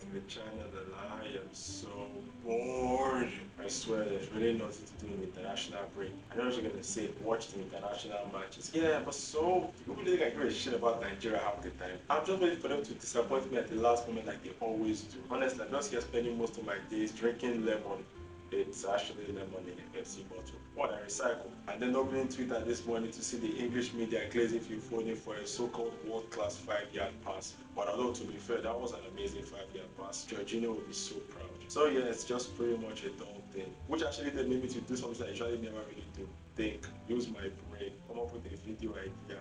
to the channel. And I am so bored. I swear there's really nothing to do in the international break. I know what you're gonna say, watch the international matches. Yeah, but so people really think I give a shit about Nigeria half the time. I'm just waiting for them to disappoint me at the last moment like they always do. Honestly, I'm just here spending most of my days drinking lemon. It's actually lemon in a Pepsi bottle. What I recycle. And then opening Twitter this morning to see the English media glazing Filfoni for a so-called world-class 5-yard pass. But although to be fair, that was an amazing 5-yard pass. Jorginho would be so proud. So yeah, it's just pretty much a dull thing. Which actually led me to do something I usually never really do. Think, use my brain, come up with a video idea,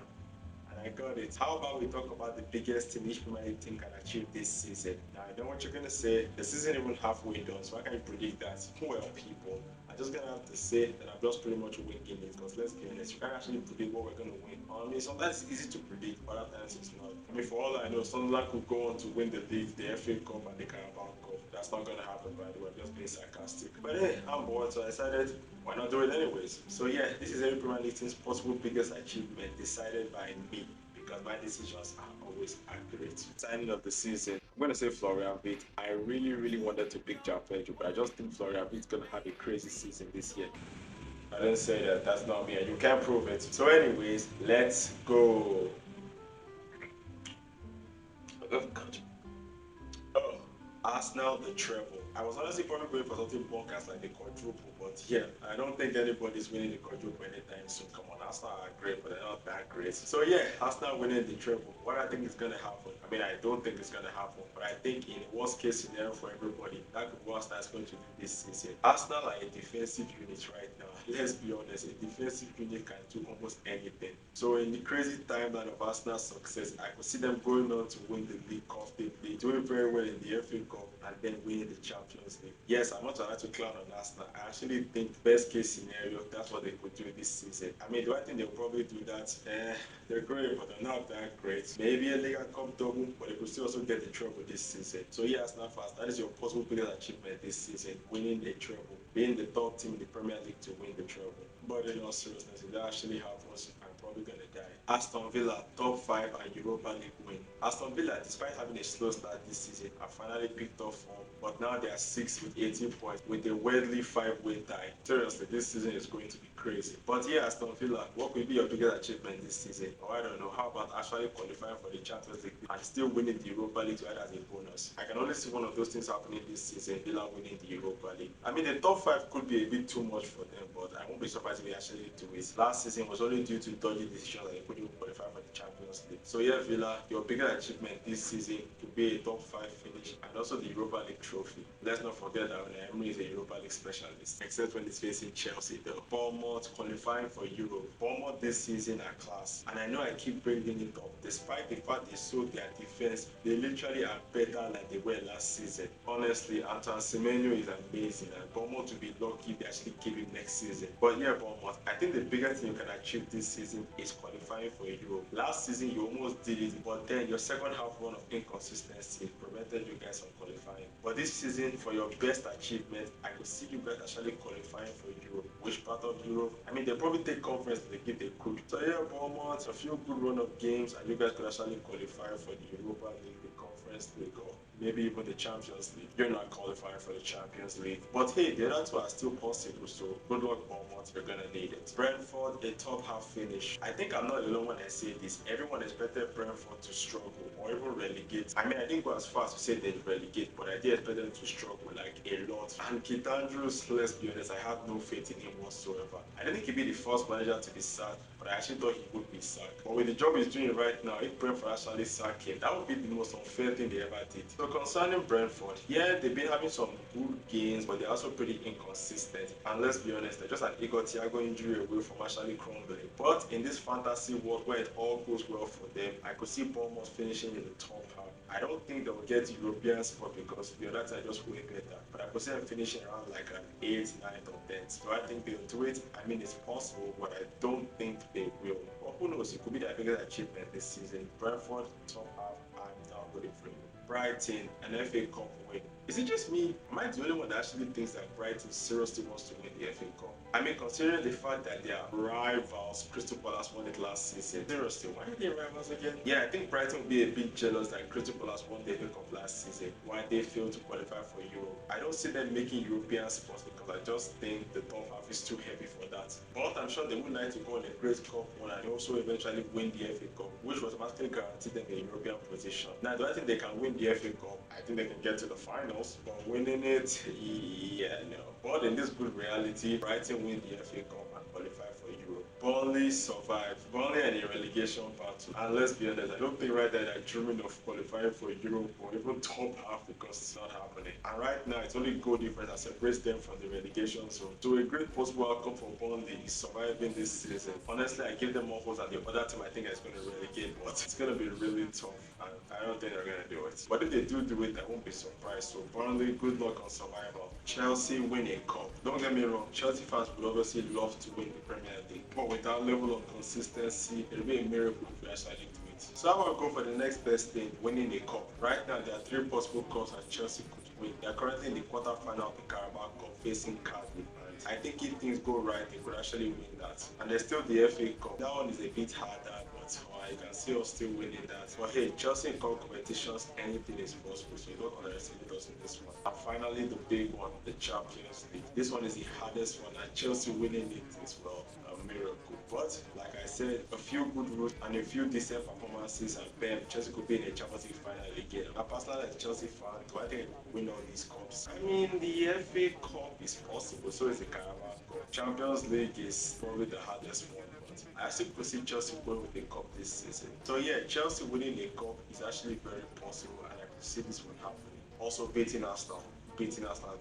and I got it. How about we talk about the biggest thing each Premier League team can achieve this season? Now, I know what you're going to say. The season even halfway done, so I can predict that. Well, people, I'm just going to have to say that I'm just pretty much winging it, because let's be honest, you can't actually predict what we're going to win. I mean, sometimes it's easy to predict, other times it's not. I mean, for all I know, Sunderland could go on to win the league, the FA Cup, and the Carabao Cup. That's not going to happen, by the way. I'm just being sarcastic. But hey, I'm bored, so I decided why not do it anyways? So yeah, this is every Premier League team's possible biggest achievement decided by me, because my decisions are always accurate. Signing of the season, I'm going to say Florian Wirtz. I really wanted to pick João Pedro, but I just think Florian Wirtz is going to have a crazy season this year. I didn't say that. That's not me, and you can't prove it. So anyways, let's go. Oh, God. Oh, Arsenal the treble. I was honestly probably going for something bonkers like the quadruple, but yeah, I don't think anybody's winning the quadruple anytime soon. Come on, Arsenal are great, but they're not that great. So yeah, Arsenal winning the treble. What I think is gonna happen, I mean, I don't think it's gonna happen, but I think in a worst case scenario for everybody, that could be what Arsenal is going to do this season. Arsenal are a defensive unit right now. Let's be honest, a defensive unit can do almost anything. So in the crazy timeline of Arsenal's success, I could see them going on to win the league comfortably, doing very well in the FA Cup, and then winning the Champions League. Yes, I'm not trying to clown on Arsenal. I actually think best case scenario, that's what they could do this season. I mean, do I think they'll probably do that? They're great, but they're not that great. Maybe a League Cup double, but they could still also get the treble this season. So yeah, Arsenal fans, that is your possible biggest achievement this season, winning the treble, being the top team in the Premier League to win the treble. But in all seriousness, if that actually happens, I'm probably gonna die. Aston Villa, top 5 and Europa League win. Aston Villa, despite having a slow start this season, have finally picked up form, but now they are 6th with 18 points with a weirdly 5-way tie. Seriously, this season is going to be crazy. But yeah, Aston Villa, what could be your biggest achievement this season? Or I don't know, how about actually qualifying for the Champions League and still winning the Europa League to add as a bonus? I can only see one of those things happening this season, Villa winning the Europa League. I mean, the top 5 could be a bit too much for them, but I won't be surprised if they actually do it. Last season was only due to dodgy decisions that they couldn't qualify for the Champions League. So yeah, Villa, your biggest achievement this season could be a top 5 finish and also the Europa League trophy. Let's not forget that Emery is a Europa League specialist, except when he's facing Chelsea though. Bournemouth qualifying for Europe. Bournemouth this season are class, and I know I keep bringing it up. Despite the fact they sold their defense, they literally are better than they were last season. Honestly, Antoine Semenyo is amazing, and Bournemouth will be lucky if they actually keep him next season. But yeah, Bournemouth, I think the biggest thing you can achieve this season is qualifying for Europe. Last season you almost did it, but then your second half run of inconsistency prevented you guys from qualifying. But this season, for your best achievement, I could see you guys actually qualifying for Europe. Which part of Europe? I mean, they probably take conference they give they could. So yeah, Bournemouth, a few good run of games, and you guys could actually qualify for the Europa League, the Conference League, or maybe even the Champions League. You're not qualifying for the Champions League. But hey, the other two are still possible, so good luck, Bournemouth. You're gonna need it. Brentford, a top half finish. I think I'm not alone when I say this. Everyone expected Brentford to struggle or even relegate. I mean, I didn't go as far as to say they'd relegate, but I did expect them to struggle like a lot. And Keith Andrews, let's be honest, I had no faith in him whatsoever. I didn't think he'd be the first manager to be sacked, but I actually thought he would be sacked. But with the job he's doing right now, if Brentford actually sack him, that would be the most unfair thing they ever did. So concerning Brentford, yeah, they've been having some good games, but they're also pretty inconsistent. And let's be honest, they're just an Igor Thiago injury away from actually crumbling. But in this fantasy world where it all goes well for them, I could see Bournemouth finishing in the top half. I don't think they'll get European spot because the others are just way better. But I could see them finishing around like an 8th, 9th, or 10th. Do I think they'll do it? I mean, it's possible, but I don't think they will. But who knows? It could be their biggest achievement this season. Brentford, top half, I'm downloading for you. Brighton, an FA Cup win. Is it just me? Am I the only one that actually thinks that Brighton seriously wants to win the FA Cup? I mean, considering the fact that they are rivals, Crystal Palace won it last season. Seriously, why are they rivals again? Yeah, I think Brighton will be a bit jealous that Crystal Palace won the FA Cup last season, why they failed to qualify for Europe. I don't see them making European spots because I just think the top half is too heavy for that. But I'm sure they would like to go on a great cup run and also eventually win the FA Cup, which was automatically guarantee them a European position. Now, do I think they can win the FA Cup? I think they can get to the finals, but winning it, yeah, no. But in this good reality, Brighton win the FA Cup and qualify for Europe. Burnley survived. Burnley and a relegation battle. And let's be honest, I don't think right now they're dreaming of qualifying for Europe or even top half because it's not happening. And right now, it's only goal difference that separates them from the relegation zone. So a great possible outcome for Burnley is surviving this season. Honestly, I give them more hopes than the other team I think is going to relegate, but it's going to be really tough. And I don't think they're going to do it. But if they do it, I won't be surprised. So Burnley, good luck on survival. Chelsea win a cup. Don't get me wrong, Chelsea fans would obviously love to win the Premier League, but with that level of consistency, it'll be a miracle if we actually do it. So how about go for the next best thing, winning a cup? Right now, there are 3 possible cups that Chelsea could win. They're currently in the quarter-final of the Carabao Cup facing Cardiff. I think if things go right, they could actually win that. And there's still the FA Cup. That one is a bit harder, but I can see us still winning that. But hey, Chelsea in cup competitions, anything is possible, so don't underestimate us in this one. And finally, the big one, the Champions League. This one is the hardest one, and Chelsea winning it is, well, a miracle. But like I said, a few good rules and a few decent performances, and bam, Chelsea could be in a Champions League final again. I personally, as a Chelsea fan, do I think win all these cups? I mean, the FA Cup is possible, so is the Carabao Cup. Champions League is probably the hardest one. I still could see Chelsea going with the cup this season. So yeah, Chelsea winning a cup is actually very possible, and I could see this one happening. Also beating Arsenal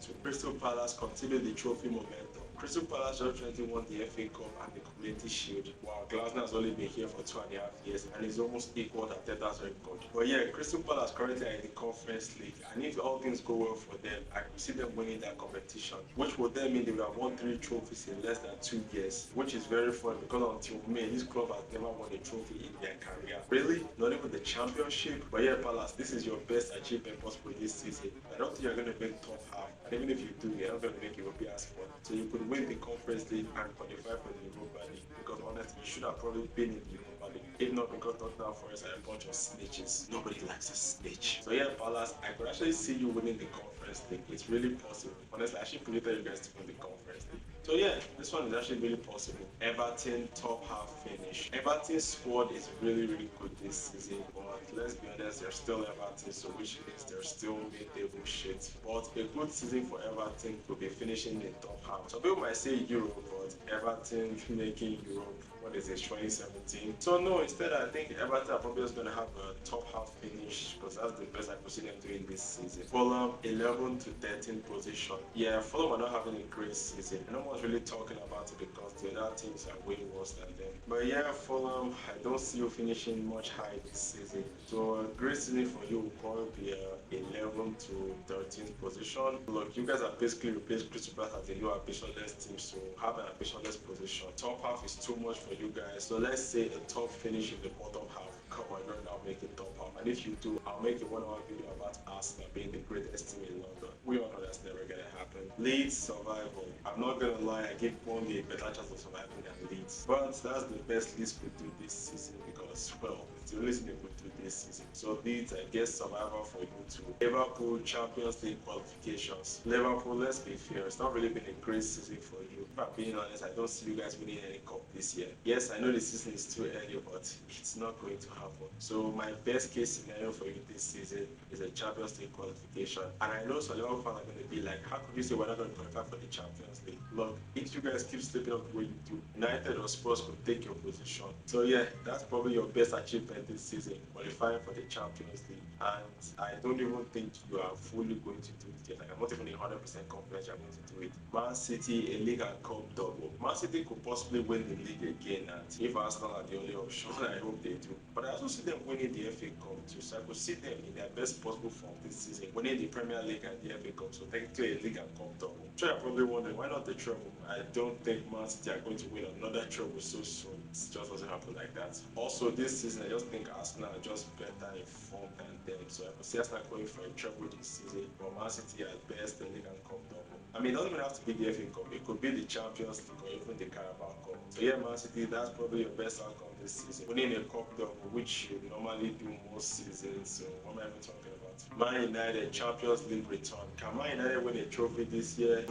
too. Crystal Palace continued the trophy momentum. Crystal Palace just recently won the FA Cup and the Community Shield, while Glasner has only been here for 2.5 years and is almost equal to Arteta's record. But yeah, Crystal Palace currently are in the Conference League, and if all things go well for them, I can see them winning that competition, which would then mean they will have won 3 trophies in less than 2 years, which is very funny because until May, this club has never won a trophy in their career. Really? Not even the championship? But yeah, Palace, this is your best achievement possible this season. I don't think you're going to make top half, and even if you do, you're not going to make European spot. So you could win the Conference League and qualify for the Europa League, because honestly, you should have probably been in the Europa League. If not because Tottenham Forest are a bunch of snitches. Nobody likes a snitch. So yeah, Palace, I could actually see you winning the Conference League. It's really possible. Honestly, I actually predicted you guys to win the Conference League. So yeah, this one is actually really possible. Everton top half finish. Everton's squad is really good this season, but let's be honest, they're still Everton, so which means they're still mid-table shit. But a good season for Everton could be finishing in top half. Some people might say Europe, but Everton making Europe, what is it, 2017? So no, instead I think Everton are probably just going to have a top half finish, because that's the best I could see them doing this season. Fulham 11 to 13 position. Yeah, Fulham are not having a great season. No one's really talking about it because the other teams are way worse than them. But yeah, Fulham, I don't see you finishing much high this season. So a great season for you will probably be 11 to 13th position. Look, you guys have basically replaced Crystal Palace as a low ambitionless team, so have an ambitionless position. Top half is too much for you guys. So let's say a top finish in the bottom half. Come on, you're now making top half. And if you do, I'll make a 1-hour video about Arsenal being the greatest team in London. We all know that's never gonna happen. Leeds survival. I'm not gonna lie, I give Burnley a better chance of surviving than Leeds. But that's the best Leeds could do this season because, well, it's the only thing they could do this season. So Leeds, I guess survival for you too. Liverpool Champions League qualifications. Liverpool, let's be fair, it's not really been a great season for you. If I'm being honest, I don't see you guys winning any cup this year. Yes, I know the season is too early, but it's not going to happen. So my best case scenario for you this season is a Champions League qualification. And I know some Liverpool fans are going to be like, how could you say we're not going to qualify for the Champions League? Look, if you guys keep slipping up the way you do, United or Spurs could take your position. So yeah, that's probably your best achievement this season, qualifying for the Champions League. And I don't even think you are fully going to do it yet. Like, I'm not even 100% confident you're going to do it. Man City, a league and cup double. Man City could possibly win the league again, and if Arsenal are the only option, I hope they do. But I also see them winning the FA Cup too, so I could see them in their best possible form this season, winning the Premier League and the FA Cup, so technically a league and cup double. So you're probably wondering, why not the treble? I don't think Man City are going to win another treble so soon. It just doesn't happen like that. Also, this season, I just think Arsenal are just better informed than them, so I could see Arsenal going for a treble this season, but Man City at best, the league and cup double. I mean, it doesn't even have to be the FA Cup. It could be the Champions League or even the Carabao Cup. So yeah, Man City, that's probably your best outcome this season. Winning a cup double, which you normally do most seasons. So what am I even talking about? Man United Champions League return. Can Man United win a trophy this year?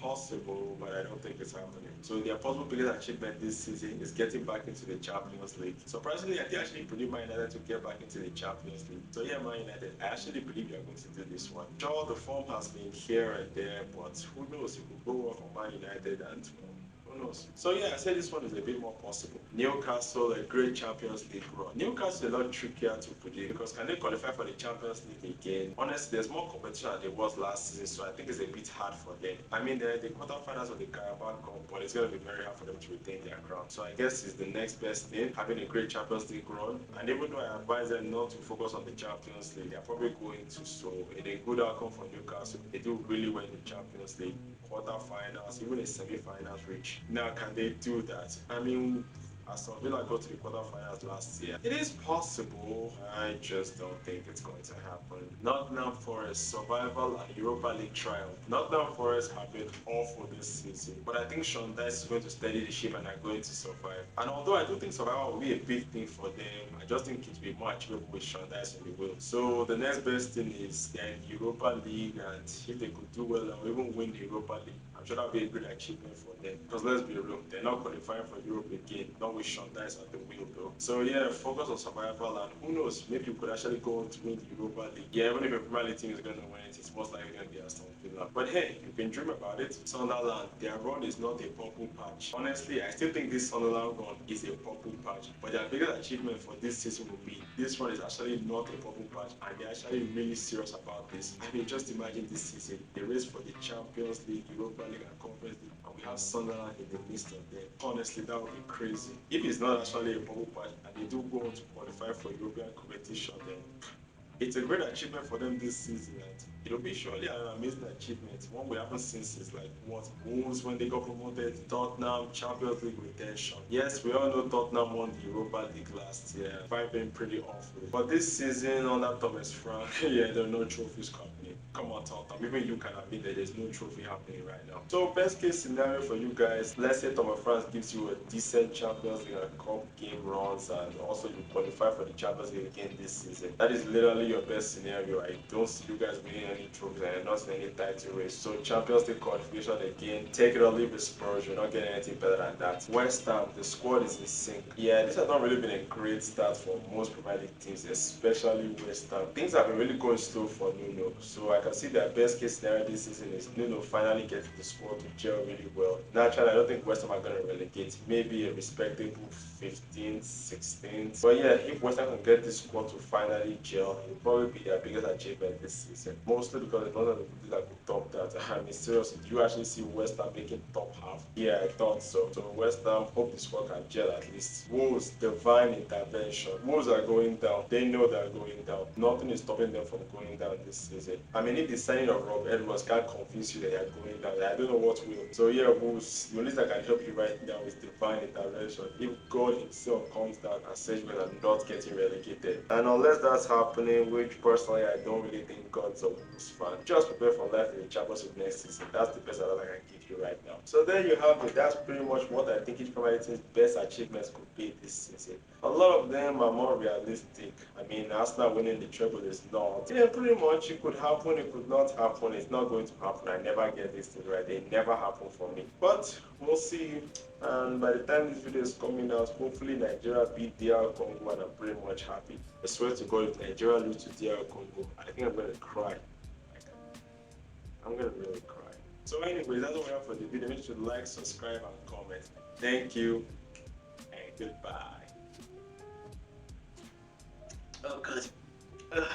Possible, but I don't think it's happening. So their possible biggest achievement this season is getting back into the Champions League. Surprisingly, I did actually predict Man United to get back into the Champions League. So yeah, Man United, I actually believe they are going to do this one. Sure, the form has been here and there, but who knows? It could go well for Man United and who knows? So yeah, I said this one is a bit more possible. Newcastle, a great Champions League run. Newcastle is a lot trickier to predict because can they qualify for the Champions League again? Honestly, there's more competition than there was last season, so I think it's a bit hard for them. I mean, they're the quarterfinals of the Carabao Cup, but it's going to be very hard for them to retain their crown. So I guess it's the next best thing, having a great Champions League run. And even though I advise them not to focus on the Champions League, they're probably going to. So in a good outcome for Newcastle, they do really well in the Champions League, quarterfinals, even a semi-finals reach. Now, can they do that? I mean, Aston Villa got to the quarterfinals last year. It is possible. I just don't think it's going to happen. Nottingham Forest survival and Europa League triumph. Nottingham Forest have been awful this season, but I think Sean Dyche is going to steady the ship and are going to survive. And although I do think survival will be a big thing for them, I just think it will be more achievable with Sean Dyche in the wheel. So the next best thing is they're in the Europa League, and if they could do well or even win the Europa League, I'm sure that would be a great achievement for them. Because let's be real, they're not qualifying for Europe again, not with Sean Dyche at the wheel though. So yeah, focus on survival, and who knows, maybe you could actually go on to win the Europa League. Yeah, even if a Premier League team is going to win it, it's most likely going to be Aston Villa. But hey, you can dream about it. Sunderland, their run is not a purple patch. Honestly, I still think this Sunderland run is a purple patch. But their biggest achievement for this season will be this run is actually not a purple patch, and they're actually really serious about this. I mean, just imagine this season, the race for the Champions League, Europa League, and Conference League, and we have Sunderland in the midst of them. Honestly, that would be crazy. If it's not actually a purple patch and they do go on to qualify for European competition, then it's a great achievement for them this season, and it'll be surely an amazing achievement. One we haven't seen since like what Wolves when they got promoted, Tottenham, Champions League retention. Yes, we all know Tottenham won the Europa League last year, five been pretty awful. But this season under Thomas Frank, yeah, there are no trophies coming. Come on, Tottenham. Even you can admit that there's no trophy happening right now. So best case scenario for you guys, let's say Thomas Frank gives you a decent Champions League and Cup game runs, and also you qualify for the Champions League again this season. That is literally your best scenario. I don't see you guys winning any trophies and not in any title race. So Champions League qualification again, take it or leave it Spurs. You're not getting anything better than that. West Ham, the squad is in sync. Yeah, this has not really been a great start for most Premier League teams, especially West Ham. Things have been really going slow for Nuno. So I can see their best case scenario this season is Nuno finally getting the squad to gel really well. Naturally, I don't think West Ham are going to relegate. Maybe a respectable 15th, 16th. But yeah, if West Ham can get this squad to finally gel, it'll probably be their biggest achievement this season. Mostly because it's not that that could top that. I mean, seriously, do you actually see West Ham making top half? Yeah, I thought so. So West Ham hope the squad can gel at least. Wolves, divine intervention. Wolves are going down. They know they're going down. Nothing is stopping them from going down this season. I mean, if the signing of Rob Edwards can't convince you that you're going down, I don't know what will. So yeah, Wolves, the only thing that can help you right now is divine intervention. If God himself comes down and says we are not getting relegated. And unless that's happening, which personally I don't really think God's a Wolves fan, just prepare for life in the Champions League next season. That's the best advice I can give you right now. So there you have it. That's pretty much what I think each Premier League team's best achievements could be this season. A lot of them are more realistic. I mean, Arsenal winning the treble is not. Yeah, pretty much it could happen, it could not happen. It's not going to happen. I never get this thing right. They never happen for me. But we'll see. And by the time this video is coming out, hopefully Nigeria beat DR Congo, and I'm pretty much happy. I swear to God, if Nigeria lose to DR Congo, I think I'm gonna cry. I'm gonna really cry. So anyways, that's all we have for the video. Make sure to like, subscribe, and comment. Thank you, and goodbye. Oh, God.